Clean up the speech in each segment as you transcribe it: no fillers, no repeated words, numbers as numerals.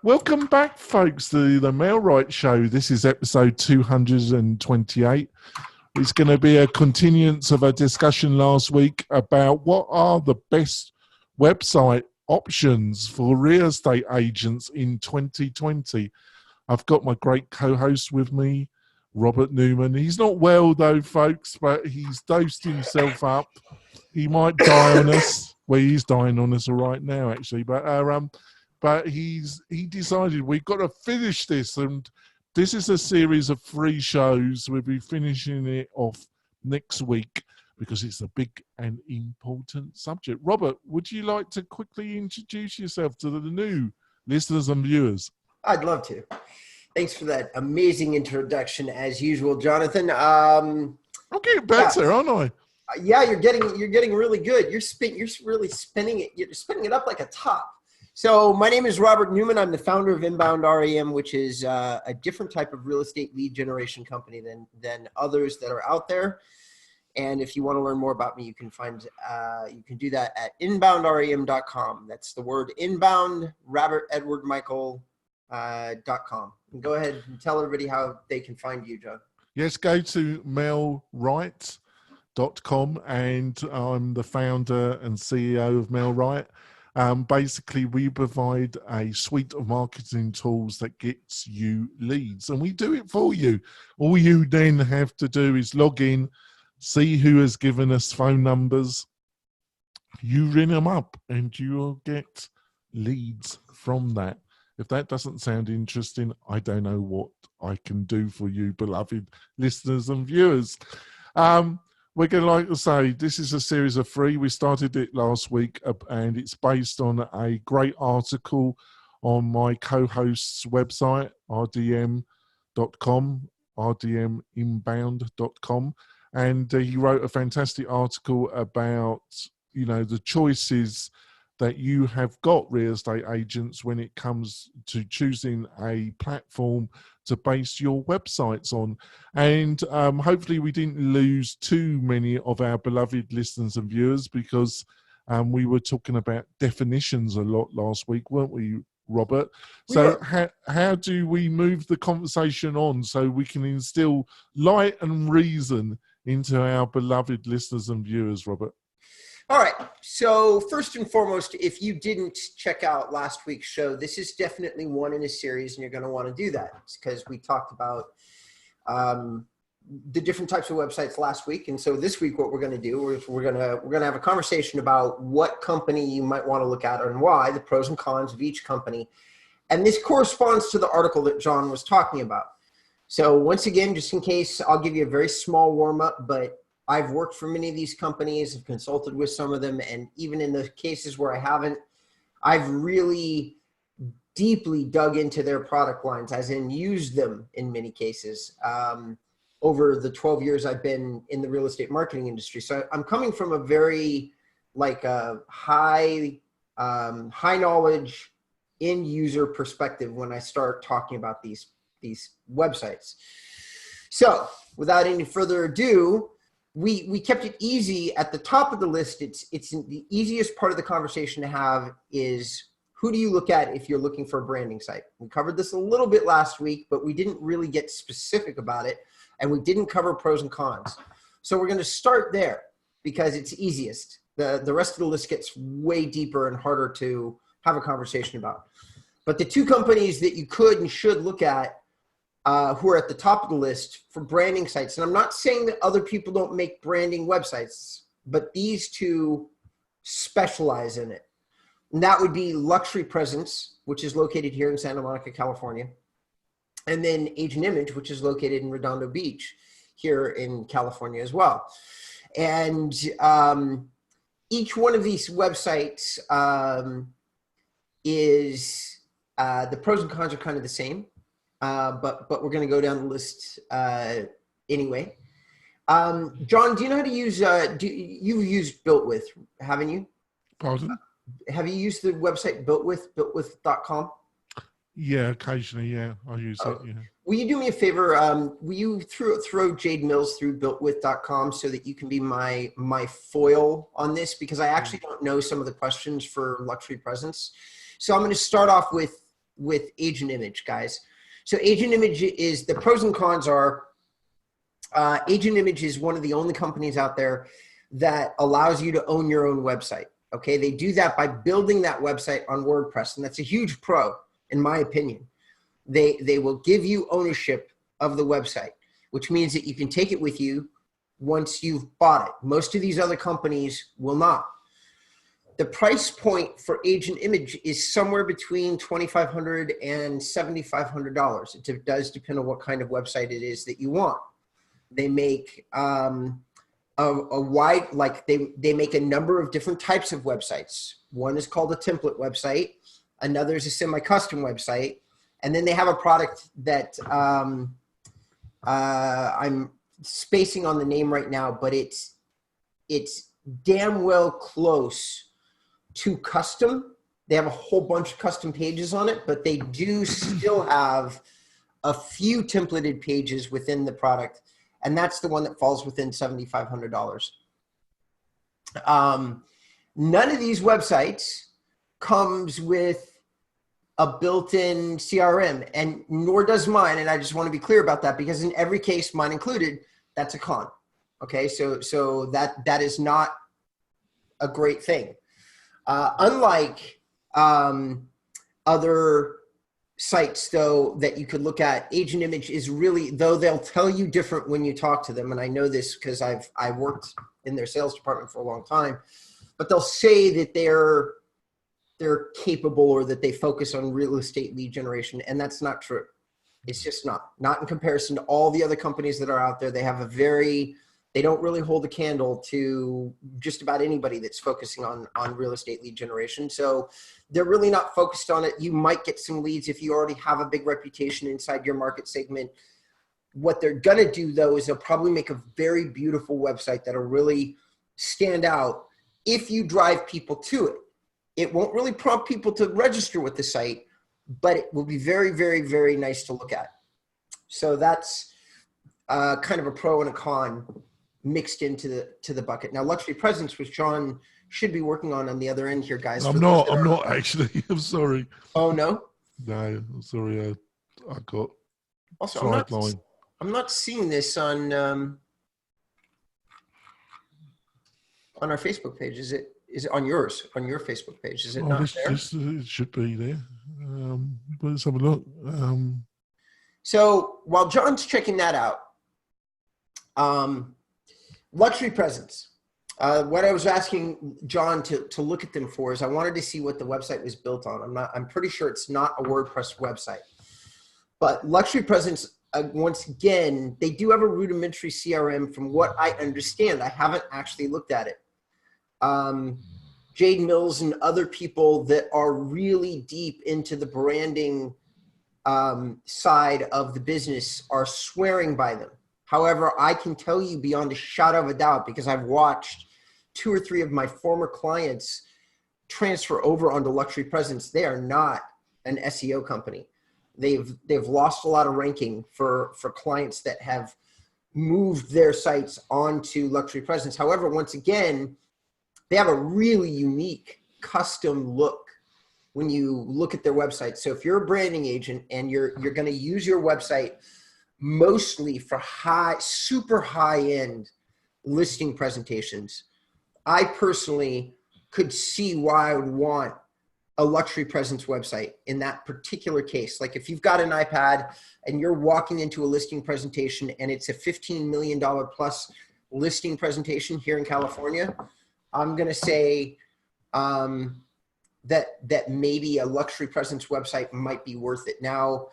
Welcome back, folks, to the Mailwright Show. This is episode 228. It's going to be a continuance of a discussion last week about what are the best website options for real estate agents in 2020. I've got my great co-host with me, Robert Newman. He's not well, though, folks, but he's dosed himself up. He might die on us. Well, he's dying on us right now, actually. But he decided we've got to finish this, and this is a series of 3 shows. We'll be finishing it off next week because it's a big and important subject. Robert, would you like to quickly introduce yourself to the new listeners and viewers? I'd love to. Thanks for that amazing introduction, as usual, Jonathan. I'm getting better, aren't I? Yeah, you're getting really good. You're really spinning it. You're spinning it up like a top. So my name is Robert Newman. I'm the founder of InboundREM, which is a different type of real estate lead generation company than others that are out there. And if you want to learn more about me, you can do that at InboundREM.com. That's the word inbound, Robert Edward Michael .com. And go ahead and tell everybody how they can find you, John. Yes, go to mailwright.com, and I'm the founder and CEO of Mailwright. Basically, we provide a suite of marketing tools that gets you leads, and we do it for you. All you then have to do is log in, see who has given us phone numbers, you ring them up, and you will get leads from that. If that doesn't sound interesting, I don't know what I can do for you, beloved listeners and viewers. We're going to like to say this is a series of 3. We started it last week, and it's based on a great article on my co-host's website, rdm.com, rdminbound.com. And he wrote a fantastic article about, the choices that you have got, real estate agents, when it comes to choosing a platform to base your websites on. And hopefully we didn't lose too many of our beloved listeners and viewers, because we were talking about definitions a lot last week, weren't we, Robert? So how do we move the conversation on so we can instill light and reason into our beloved listeners and viewers, Robert? All right. So first and foremost, if you didn't check out last week's show, this is definitely one in a series, and you're going to want to do that because we talked about the different types of websites last week. And so this week, what we're going to do is we're going to have a conversation about what company you might want to look at and why, the pros and cons of each company. And this corresponds to the article that John was talking about. So once again, just in case, I'll give you a very small warm up, but I've worked for many of these companies, have consulted with some of them, and even in the cases where I haven't, I've really deeply dug into their product lines, as in used them in many cases, over the 12 years I've been in the real estate marketing industry. So I'm coming from a very high knowledge end user perspective when I start talking about these websites. So without any further ado, we kept it easy at the top of the list. It's the easiest part of the conversation to have is, who do you look at if you're looking for a branding site? We covered this a little bit last week, but we didn't really get specific about it, and we didn't cover pros and cons. So we're going to start there because it's easiest. The rest of the list gets way deeper and harder to have a conversation about. But the 2 companies that you could and should look at who are at the top of the list for branding sites. And I'm not saying that other people don't make branding websites, but these 2 specialize in it. And that would be Luxury Presence, which is located here in Santa Monica, California. And then Agent Image, which is located in Redondo Beach here in California as well. And each one of these websites is, the pros and cons are kind of the same. But we're going to go down the list anyway. John, do you know how to use, you've used BuiltWith, haven't you? Pardon? Have you used the website builtwith.com? Yeah, occasionally, yeah, I use it, yeah. Will you do me a favor? Will you throw Jade Mills through builtwith.com so that you can be my foil on this? Because I actually don't know some of the questions for Luxury Presence. So I'm going to start off with with Agent Image, guys. So Agent Image is, the pros and cons are, Agent Image is one of the only companies out there that allows you to own your own website. Okay, they do that by building that website on WordPress, and that's a huge pro, in my opinion. They will give you ownership of the website, which means that you can take it with you once you've bought it. Most of these other companies will not. The price point for Agent Image is somewhere between $2,500 and $7,500. It does depend on what kind of website it is that you want. They make a wide, like they make a number of different types of websites. One is called a template website. Another is a semi-custom website. And then they have a product that I'm spacing on the name right now, but it's damn well close to custom. They have a whole bunch of custom pages on it, but they do still have a few templated pages within the product. And that's the one that falls within $7,500. None of these websites comes with a built-in CRM, and nor does mine. And I just want to be clear about that, because in every case, mine included, that's a con. Okay, so that is not a great thing. Unlike other sites, though, that you could look at, Agent Image is really, though they'll tell you different when you talk to them, and I know this because I've worked in their sales department for a long time, but they'll say that they're capable, or that they focus on real estate lead generation, and that's not true. It's just not in comparison to all the other companies that are out there. They have they don't really hold a candle to just about anybody that's focusing on real estate lead generation. So they're really not focused on it. You might get some leads if you already have a big reputation inside your market segment. What they're going to do, though, is they'll probably make a very beautiful website that'll really stand out if you drive people to it. It won't really prompt people to register with the site, but it will be very, very, very nice to look at. So that's kind of a pro and a con mixed into the bucket. Now, luxury presence, which John should be working on the other end here, guys. I'm not actually. I'm sorry. Oh, no? No, I'm sorry. I got also sidelined. I'm not seeing this on our Facebook page. Is it on yours, on your Facebook page? Is it not there? It should be there. Let's have a look. So while John's checking that out, luxury presence. What I was asking John to look at them for is I wanted to see what the website was built on. I'm pretty sure it's not a WordPress website, but luxury presence, once again, they do have a rudimentary CRM from what I understand. I haven't actually looked at it. Jade Mills and other people that are really deep into the branding side of the business are swearing by them. However, I can tell you beyond a shadow of a doubt, because I've watched 2 or 3 of my former clients transfer over onto luxury presence. They are not an SEO company. They've lost a lot of ranking for clients that have moved their sites onto luxury presence. However, once again, they have a really unique custom look when you look at their website. So if you're a branding agent and you're going to use your website mostly for super high-end listing presentations, I personally could see why I would want a luxury presence website in that particular case. Like if you've got an iPad and you're walking into a listing presentation and it's a $15 million plus listing presentation here in California, I'm going to say that maybe a luxury presence website might be worth it. Now,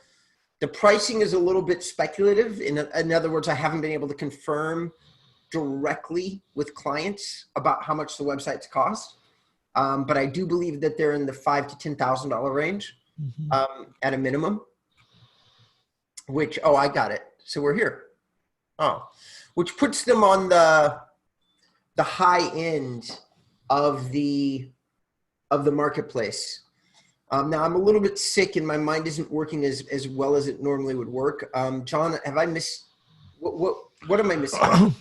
the pricing is a little bit speculative. In other words, I haven't been able to confirm directly with clients about how much the websites cost. But I do believe that they're in the $5,000 to $10,000 range at a minimum, which, I got it. So we're here. Which puts them on the high end of the marketplace. Now I'm a little bit sick and my mind isn't working as well as it normally would work. John, have I missed, what am I missing?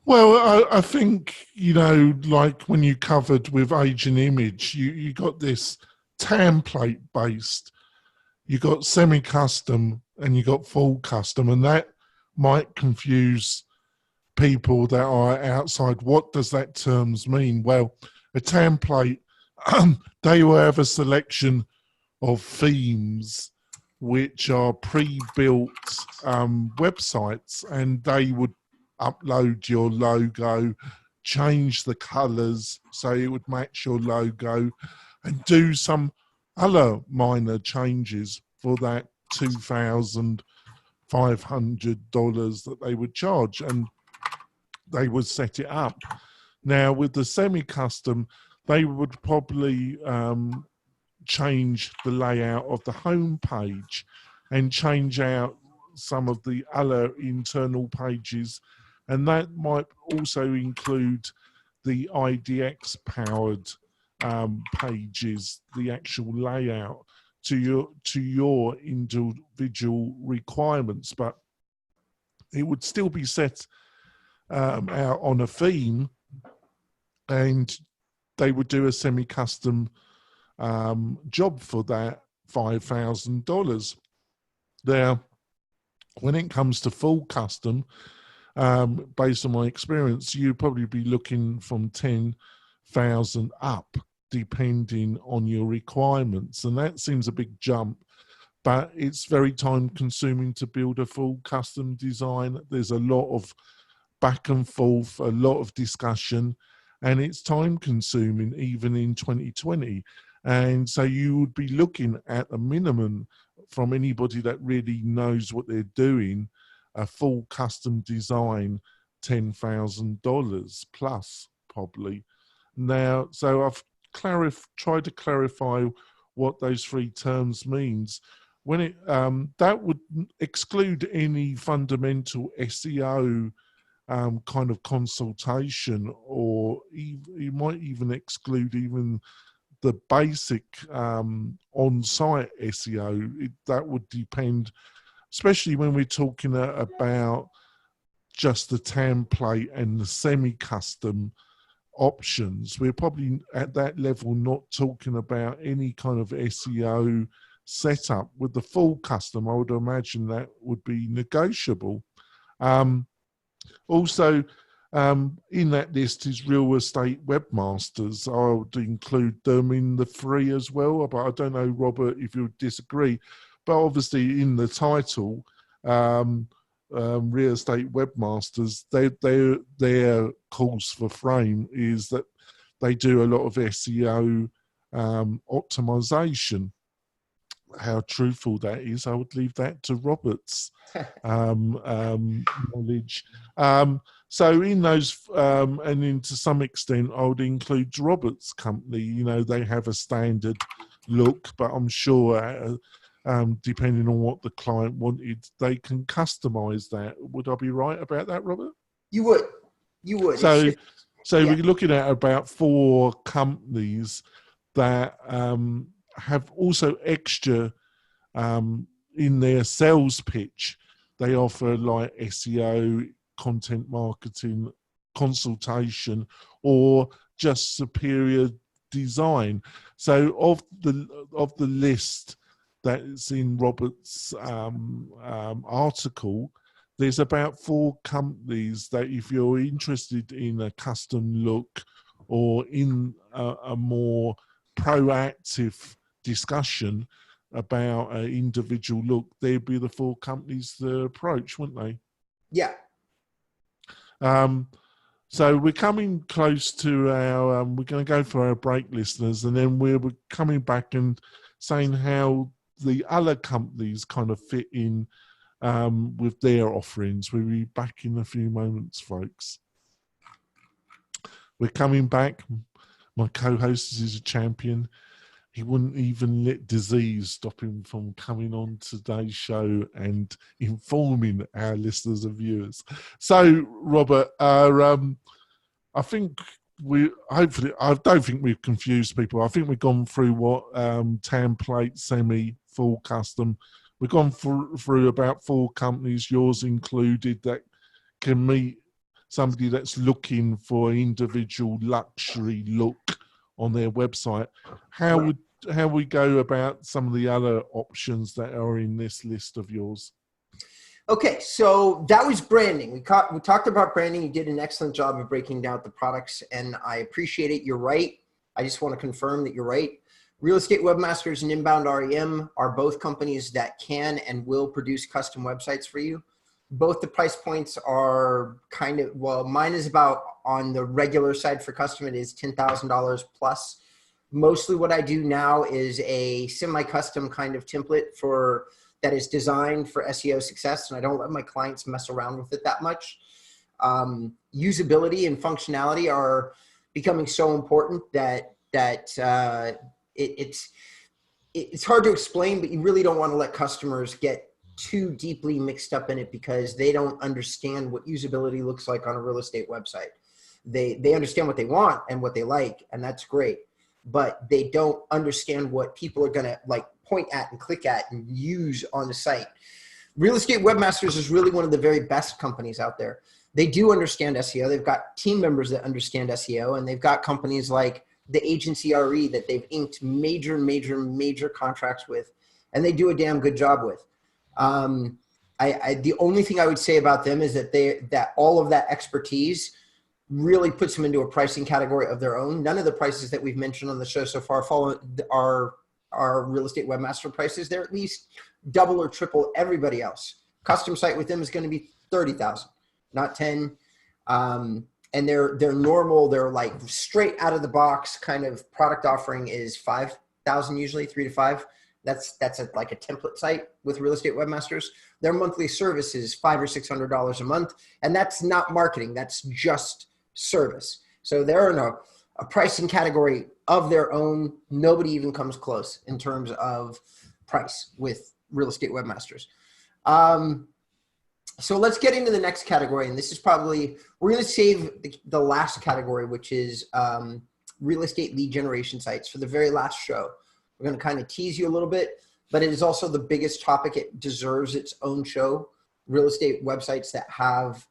Well, I think, like when you covered with Agent Image, you got this template based, you got semi-custom and you got full custom, and that might confuse people that are outside. What does that terms mean? Well, a template, they will have a selection of themes which are pre-built websites, and they would upload your logo, change the colors so it would match your logo, and do some other minor changes for that $2,500 that they would charge, and they would set it up. Now, with the semi-custom, they would probably change the layout of the home page and change out some of the other internal pages, and that might also include the IDX powered pages, the actual layout to your individual requirements, but it would still be set out on a theme, and they would do a semi-custom job for that $5,000. Now, when it comes to full custom, based on my experience, you'd probably be looking from 10,000 up, depending on your requirements, and that seems a big jump. But it's very time consuming to build a full custom design. There's a lot of back and forth, a lot of discussion, and it's time consuming even in 2020. And so you would be looking at a minimum from anybody that really knows what they're doing, a full custom design, $10,000 plus probably. Now, so I've tried to clarify what those three terms means. When it that would exclude any fundamental SEO kind of consultation, or you might even exclude even the basic on-site SEO. That would depend, especially when we're talking about just the template and the semi-custom options. We're probably at that level not talking about any kind of SEO setup. With the full custom, I would imagine that would be negotiable. Also, in that list is real estate webmasters. I would include them in the three as well, but I don't know, Robert, if you would disagree. But obviously in the title, real estate webmasters, their calls for frame is that they do a lot of SEO optimization. How truthful that is, I would leave that to Robert's knowledge. So in those, and in to some extent, I would include Robert's company. You know, they have a standard look, but I'm sure, depending on what the client wanted, they can customize that. Would I be right about that, Robert? You would. So yeah. we're looking at about 4 companies that have also extra in their sales pitch. They offer like SEO, content marketing, consultation, or just superior design. So of the list that's in Robert's article, there's about 4 companies that if you're interested in a custom look or in a more proactive discussion about an individual look, they'd be the 4 companies to approach, wouldn't they? Yeah. So we're coming close to our, we're going to go for our break, listeners, and then we're coming back and saying how the other companies kind of fit in with their offerings. We'll be back in a few moments, folks. We're coming back. My co-host is a champion. He wouldn't even let disease stop him from coming on today's show and informing our listeners and viewers. So, Robert, I think hopefully, I don't think we've confused people. I think we've gone through what template, semi, full custom. We've gone through about 4 companies, yours included, that can meet somebody that's looking for an individual luxury look on their website. How would how we go about some of the other options that are in this list of yours. Okay, so that was branding. We talked about branding. You did an excellent job of breaking down the products, and I appreciate it. You're right. I just want to confirm that you're right. Real Estate Webmasters and InboundREM are both companies that can and will produce custom websites for you. Both the price points are kind of, well, mine is about on the regular side for custom. It is $10,000 plus. Mostly what I do now is a semi-custom kind of template that is designed for SEO success, and I don't let my clients mess around with it that much. Usability and functionality are becoming so important that it's hard to explain, but you really don't want to let customers get too deeply mixed up in it because they don't understand what usability looks like on a real estate website. They understand what they want and what they like, and that's great, but they don't understand what people are going to like point at and click at and use on the site. Real Estate Webmasters is really one of the very best companies out there. They do understand SEO. They've got team members that understand SEO, and they've got companies like the agency RE that they've inked major contracts with, and they do a damn good job with. The only thing I would say about them is that all of that expertise really puts them into a pricing category of their own. None of the prices that we've mentioned on the show so far follow our Real Estate Webmaster prices. They're at least double or triple everybody else. Custom site with them is going to be $30,000, not 10. And they're normal. They're like straight out of the box kind of product offering is $5,000 usually, 3 to 5. That's like a template site with Real Estate Webmasters. Their monthly service is $500 or $600 a month, and that's not marketing. That's just service. So they're in a pricing category of their own. Nobody even comes close in terms of price with Real Estate Webmasters. So let's get into the next category, and this is probably, we're going to save the last category, which is real estate lead generation sites for the very last show. We're going to kind of tease you a little bit, but it is also the biggest topic. It deserves its own show. Real estate websites that have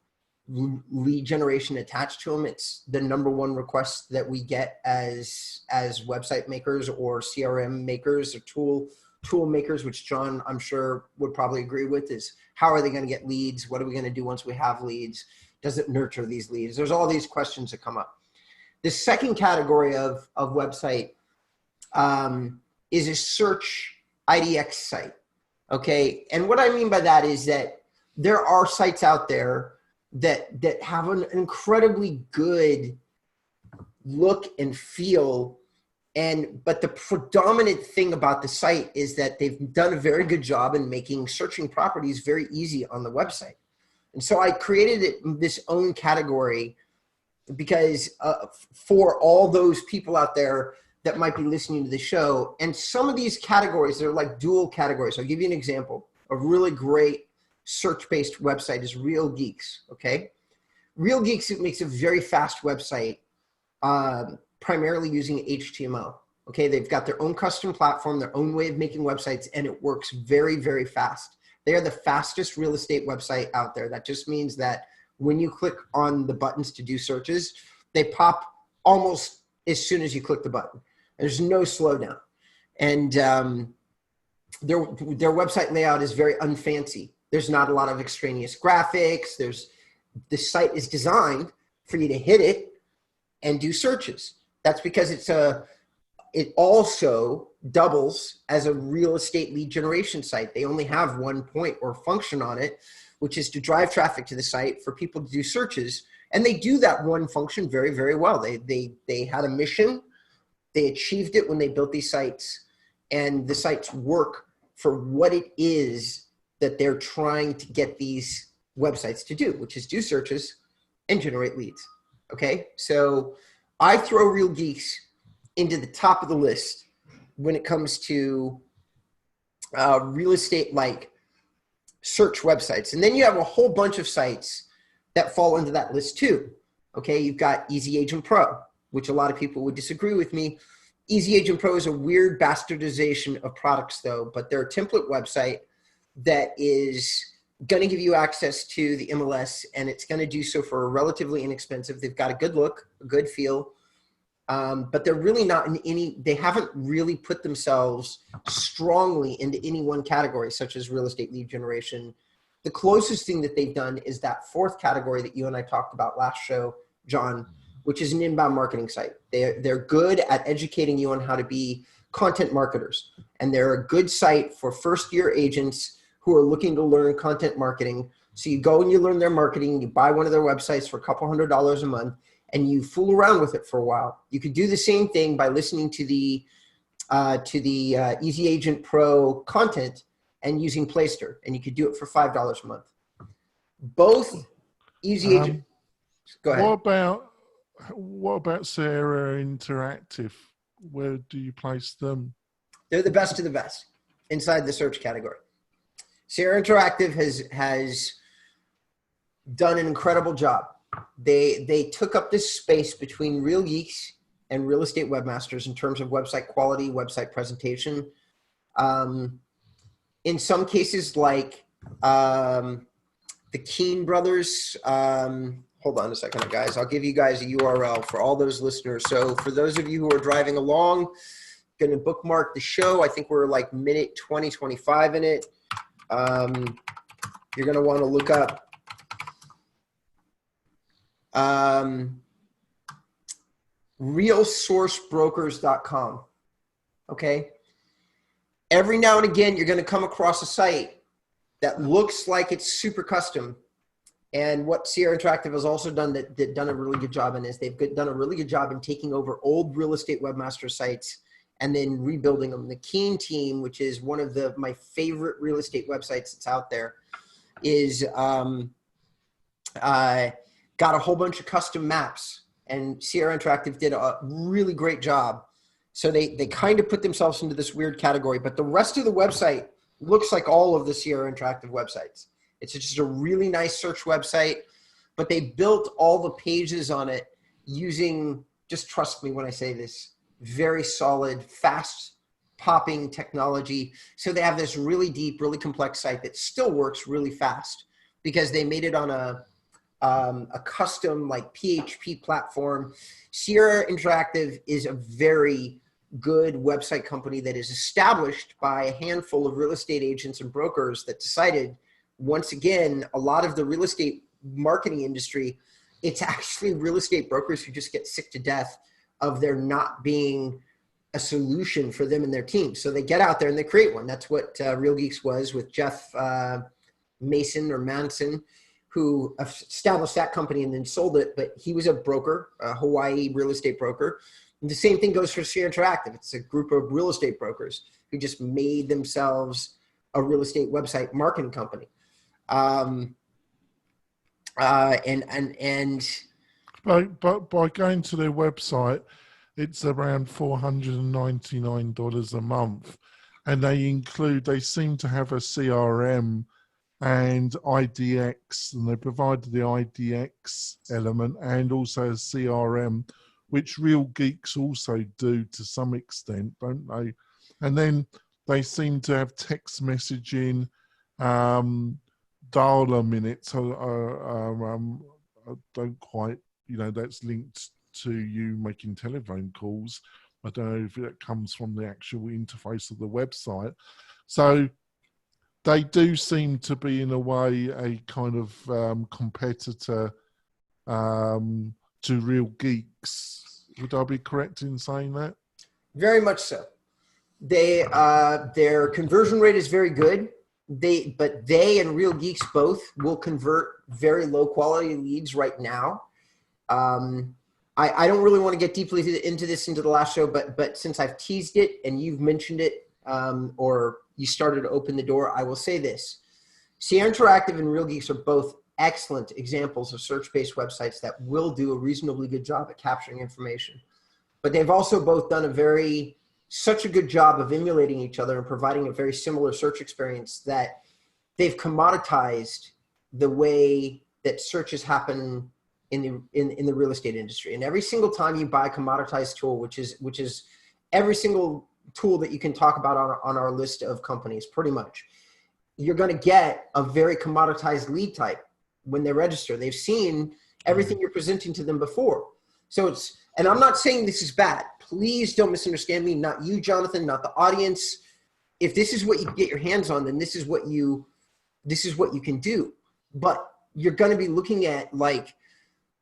lead generation attached to them. It's the number one request that we get as website makers or CRM makers or tool makers, which John, I'm sure, would probably agree with, is how are they going to get leads? What are we going to do once we have leads? Does it nurture these leads? There's all these questions that come up. The second category of website is a search IDX site. Okay. And what I mean by that is that there are sites out there that have an incredibly good look and feel. But the predominant thing about the site is that they've done a very good job in making searching properties very easy on the website. And so I created this own category because for all those people out there that might be listening to the show, and some of these categories, they're like dual categories. I'll give you an example. A really great search-based website is Real Geeks, okay? Real Geeks, it makes a very fast website, primarily using HTML, okay? They've got their own custom platform, their own way of making websites, and it works very, very fast. They are the fastest real estate website out there. That just means that when you click on the buttons to do searches, they pop almost as soon as you click the button. There's no slowdown. And their website layout is very unfancy. There's not a lot of extraneous graphics. The site is designed for you to hit it and do searches. That's because it also doubles as a real estate lead generation site. They only have one point or function on it, which is to drive traffic to the site for people to do searches. And they do that one function very, very well. They had a mission. They achieved it when they built these sites, and the sites work for what it is that they're trying to get these websites to do, which is do searches and generate leads. Okay. So I throw Real Geeks into the top of the list when it comes to real estate like search websites. And then you have a whole bunch of sites that fall into that list too. Okay. You've got Easy Agent Pro, which a lot of people would disagree with me. Easy Agent Pro is a weird bastardization of products though, but they're a template website that is going to give you access to the MLS, and it's going to do so for relatively inexpensive. They've got a good look, a good feel. but they're really not in any, they haven't really put themselves strongly into any one category, such as real estate lead generation. The closest thing that they've done is that fourth category that you and I talked about last show, John, which is an inbound marketing site. They're good at educating you on how to be content marketers. And they're a good site for first-year agents who are looking to learn content marketing. So you go and you learn their marketing, you buy one of their websites for a couple $100s a month, and you fool around with it for a while. You could do the same thing by listening to the Easy Agent Pro content and using Placester, and you could do it for $5 a month. Both Easy Agent. Go ahead. What about Sarah Interactive? Where do you place them? They're the best of the best inside the search category. Sarah Interactive has done an incredible job. They took up this space between Real Geeks and Real Estate Webmasters in terms of website quality, website presentation. In some cases, like the Keen brothers, hold on a second, guys. I'll give you guys a URL for all those listeners. So for those of you who are driving along, going to bookmark the show. I think we're like minute 20, 25 in it. You're going to want to look up realsourcebrokers.com. Okay. Every now and again, you're going to come across a site that looks like it's super custom. And what Sierra Interactive has also done that done a really good job in is they've done a really good job in taking over old real estate webmaster sites and then rebuilding them. The Keen team, which is one of my favorite real estate websites that's out there, is got a whole bunch of custom maps, and Sierra Interactive did a really great job. So they kind of put themselves into this weird category, but the rest of the website looks like all of the Sierra Interactive websites. It's just a really nice search website, but they built all the pages on it using, just trust me when I say this, very solid, fast popping technology. So they have this really deep, really complex site that still works really fast because they made it on a custom like PHP platform. Sierra Interactive is a very good website company that is established by a handful of real estate agents and brokers that decided, once again, a lot of the real estate marketing industry, it's actually real estate brokers who just get sick to death of there not being a solution for them and their team. So they get out there and they create one. That's what Real Geeks was with Jeff Manson, who established that company and then sold it. But he was a broker, a Hawaii real estate broker. And the same thing goes for Sierra Interactive. It's a group of real estate brokers who just made themselves a real estate website marketing company. But by going to their website, it's around $499 a month, and they seem to have a CRM and IDX, and they provided the IDX element and also a CRM, which Real Geeks also do to some extent, don't they? And then they seem to have text messaging, dialer minutes. I don't quite, that's linked to you making telephone calls. I don't know if that comes from the actual interface of the website. So they do seem to be, in a way, a kind of competitor to Real Geeks. Would I be correct in saying that? Very much so. Their conversion rate is very good. But they and Real Geeks both will convert very low quality leads right now. I don't really want to get deeply into the last show, but since I've teased it and you've mentioned it, or you started to open the door, I will say this. Sierra Interactive and Real Geeks are both excellent examples of search-based websites that will do a reasonably good job at capturing information. But they've also both done such a good job of emulating each other and providing a very similar search experience that they've commoditized the way that searches happen in the real estate industry. And every single time you buy a commoditized tool, which is every single tool that you can talk about on our list of companies, pretty much, you're going to get a very commoditized lead type when they register. They've seen everything you're presenting to them before. So it's And I'm not saying this is bad. Please don't misunderstand me. Not you, Jonathan, not the audience. If this is what you can get your hands on, then this is what you can do. But you're going to be looking at like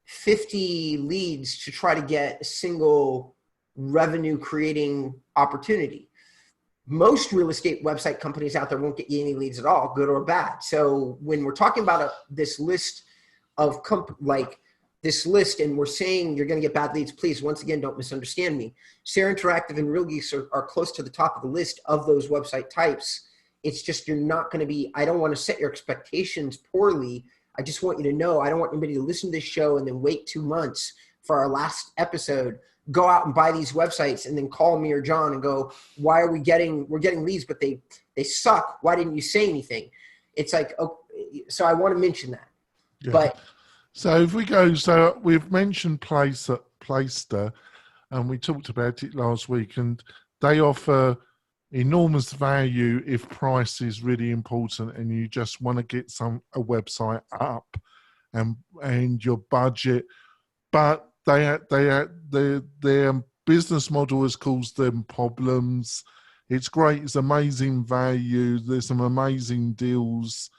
50 leads to try to get a single revenue creating opportunity. Most real estate website companies out there won't get you any leads at all, good or bad. So when we're talking about this list of this list and we're saying you're going to get bad leads, please, once again, don't misunderstand me. Sarah Interactive and Real Geeks are close to the top of the list of those website types. It's just you're not going to be, I don't want to set your expectations poorly. I just want you to know, I don't want anybody to listen to this show and then wait 2 months for our last episode, go out and buy these websites and then call me or John and go, why are we're getting leads, but they suck. Why didn't you say anything? It's like, oh, so I want to mention that. Yeah. But so if we go, so we've mentioned Placester, and we talked about it last week, and they offer enormous value if price is really important and you just want to get a website up and your budget, but their business model has caused them problems. It's great, it's amazing value, there's some amazing deals,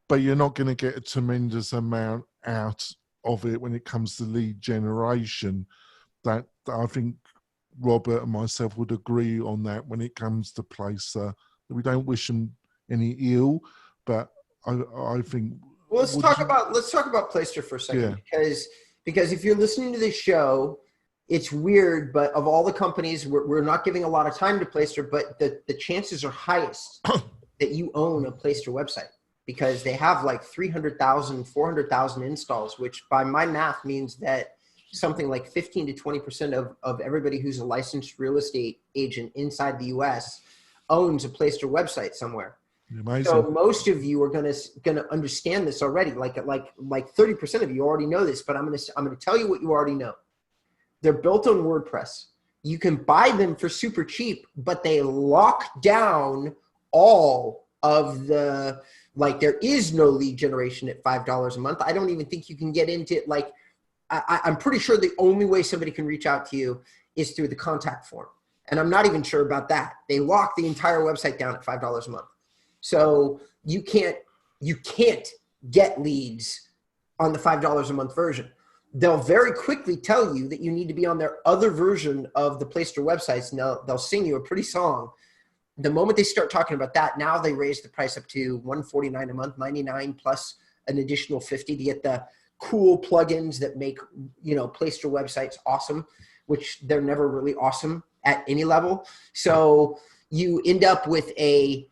but you're not going to get a tremendous amount out of it when it comes to lead generation. That I think Robert and myself would agree on that when it comes to Placer. We don't wish them any ill, but I think. Well, let's talk about Placer for a second, because if you're listening to this show, it's weird, but of all the companies, we're not giving a lot of time to Placer, but the chances are highest that you own a Placer website because they have like 300,000, 400,000 installs, which by my math means that something like 15 to 20% of everybody who's a licensed real estate agent inside the US owns a Placer website somewhere. Amazing. So most of you are gonna understand this already. Like 30% of you already know this, but I'm gonna tell you what you already know. They're built on WordPress. You can buy them for super cheap, but they lock down all of the, like, there is no lead generation at $5 a month. I don't even think you can get into it. Like, I'm pretty sure the only way somebody can reach out to you is through the contact form. And I'm not even sure about that. They lock the entire website down at $5 a month. So you can't get leads on the $5 a month version. They'll very quickly tell you that you need to be on their other version of the Placer websites, and they'll sing you a pretty song. The moment they start talking about that, now they raise the price up to $149 a month, $99 plus an additional $50 to get the cool plugins that make, Placer websites awesome, which they're never really awesome at any level. So you end up with a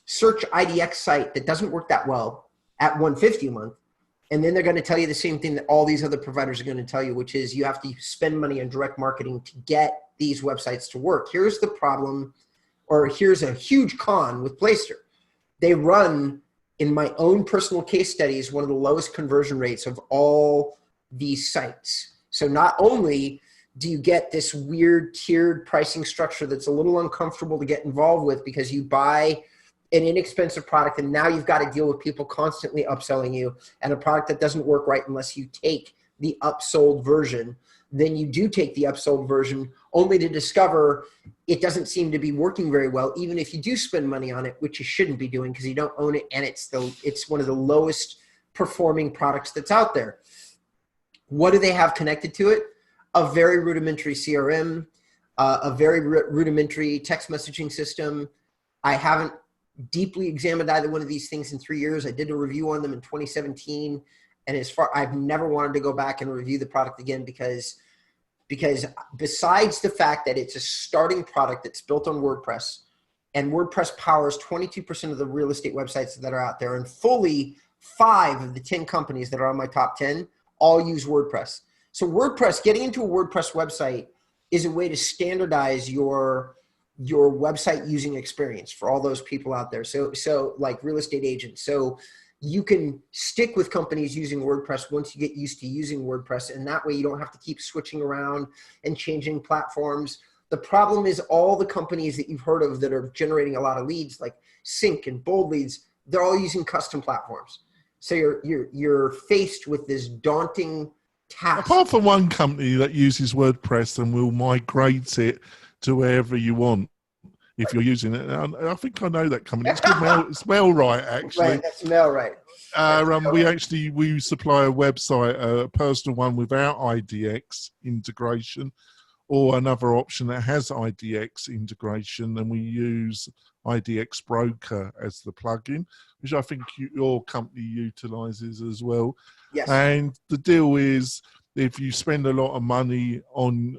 search IDX site that doesn't work that well at $150 a month. And then they're going to tell you the same thing that all these other providers are going to tell you, which is you have to spend money on direct marketing to get these websites to work. Here's the problem, or here's a huge con with Placer. They run, in my own personal case studies, one of the lowest conversion rates of all these sites. So not only do you get this weird tiered pricing structure that's a little uncomfortable to get involved with because you buy an inexpensive product and now you've got to deal with people constantly upselling you and a product that doesn't work right unless you take the upsold version. Then you do take the upsold version only to discover it doesn't seem to be working very well, even if you do spend money on it, which you shouldn't be doing because you don't own it, and it's one of the lowest performing products that's out there. What do they have connected to it? A very rudimentary CRM, a very rudimentary text messaging system. I haven't deeply examined either one of these things in 3 years. I did a review on them in 2017. And I've never wanted to go back and review the product again because besides the fact that it's a starting product that's built on WordPress, and WordPress powers 22% of the real estate websites that are out there, and fully 5 of the 10 companies that are on my top 10 all use WordPress. So getting into a WordPress website is a way to standardize your website using experience for all those people out there. So like real estate agents. So you can stick with companies using WordPress once you get used to using WordPress, and that way you don't have to keep switching around and changing platforms. The problem is all the companies that you've heard of that are generating a lot of leads, like Sync and Bold Leads, they're all using custom platforms. So you're faced with this daunting task. Apart from one company that uses WordPress and will migrate it to wherever you want if you're using it. And I think I know that company. It's called it's MailRite, actually. Right, that's MailRite. We supply a website, a personal one without IDX integration, or another option that has IDX integration, and we use IDX Broker as the plugin, which I think your company utilizes as well. Yes. And the deal is, if you spend a lot of money on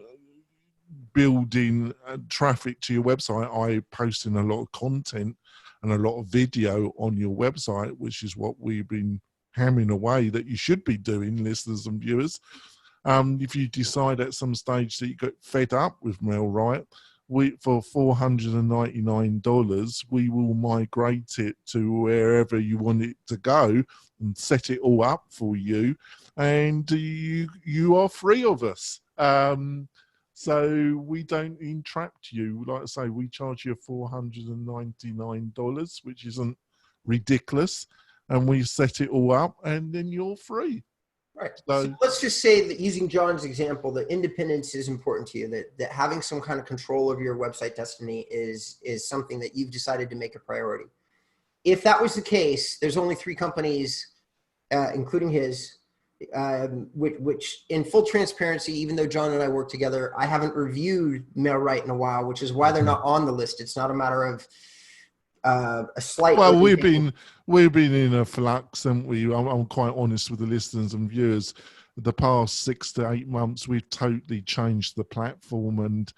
building traffic to your website, I posting a lot of content and a lot of video on your website, which is what we've been hammering away that you should be doing, listeners and viewers. If you decide at some stage that you get fed up with MailRite, for $499, we will migrate it to wherever you want it to go and set it all up for you, and you are free of us. So we don't entrap you. Like I say, we charge you $499, which isn't ridiculous, and we set it all up, and then you're free. Right. So let's just say that, using John's example, that independence is important to you, that having some kind of control of your website destiny is something that you've decided to make a priority. If that was the case, there's only 3 companies, including his, which in full transparency, even though John and I work together, I haven't reviewed MailRite in a while, which is why they're not on the list. It's not a matter of a slight. Well, we've been in a flux, and I'm quite honest with the listeners and viewers. The past 6 to 8 months, we've totally changed the platform, and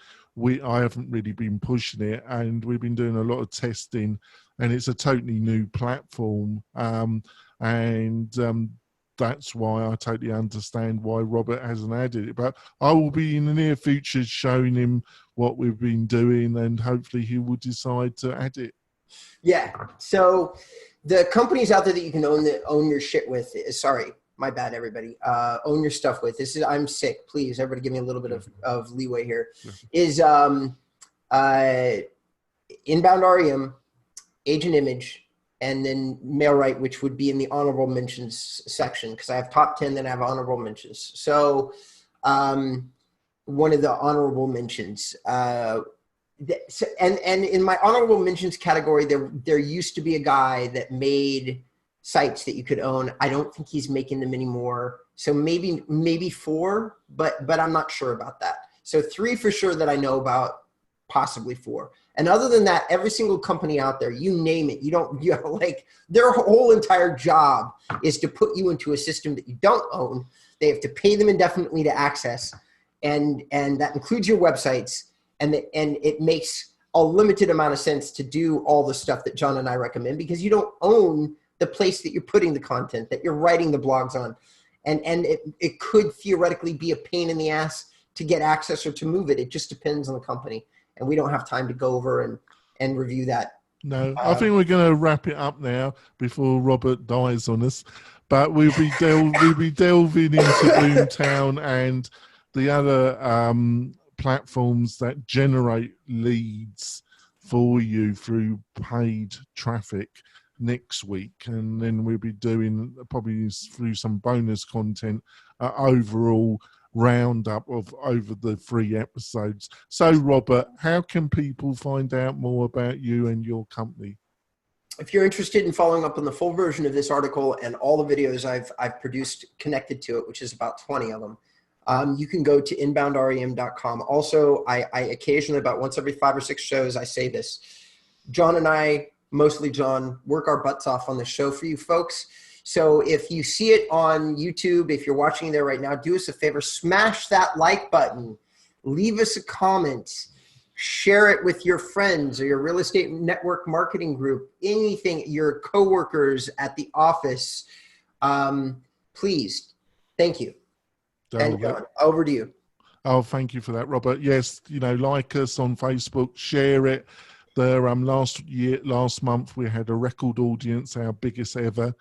I haven't really been pushing it, and we've been doing a lot of testing, and it's a totally new platform, that's why I totally understand why Robert hasn't added it. But I will be in the near future showing him what we've been doing, and hopefully he will decide to add it. Yeah. So the companies out there that you can own your shit with, sorry, my bad, everybody. Own your stuff with. I'm sick. Please, everybody, give me a little bit of leeway here. Is InboundREM, Agent Image, and then MailRite, which would be in the honorable mentions section, because I have top 10, then I have honorable mentions. So one of the honorable mentions. And in my honorable mentions category, there used to be a guy that made sites that you could own. I don't think he's making them anymore. So maybe 4, but I'm not sure about that. So 3 for sure that I know about, possibly 4. And other than that, every single company out there, you name it, like, their whole entire job is to put you into a system that you don't own. They have to pay them indefinitely to access, and that includes your websites. And it makes a limited amount of sense to do all the stuff that John and I recommend, because you don't own the place that you're putting the content, that you're writing the blogs on. And it could theoretically be a pain in the ass to get access or to move it. It just depends on the company. And we don't have time to go over and review that. No, I think we're going to wrap it up now before Robert dies on us. But we'll be delving into Boomtown and the other platforms that generate leads for you through paid traffic next week, and then we'll be doing probably through some bonus content overall roundup of over the 3 episodes. So Robert, how can people find out more about you and your company? If you're interested in following up on the full version of this article and all the videos I've produced connected to it, which is about 20 of them, you can go to InboundREM.com. Also, I occasionally, about once every 5 or 6 shows, I say this. John and I, mostly John, work our butts off on the show for you folks. So if you see it on YouTube, if you're watching there right now, do us a favor, smash that like button, leave us a comment, share it with your friends or your real estate network marketing group, anything, your coworkers at the office. Please. Thank you. And John, over to you. Oh, thank you for that, Robert. Yes, like us on Facebook, share it. Last month we had a record audience, our biggest ever.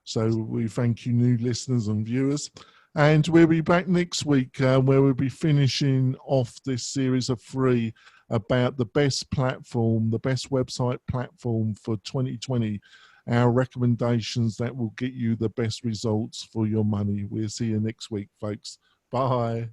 So we thank you, new listeners and viewers. And we'll be back next week where we'll be finishing off this series of 3 about the best platform, the best website platform for 2020. our recommendations that will get you the best results for your money. We'll see you next week, folks. Bye.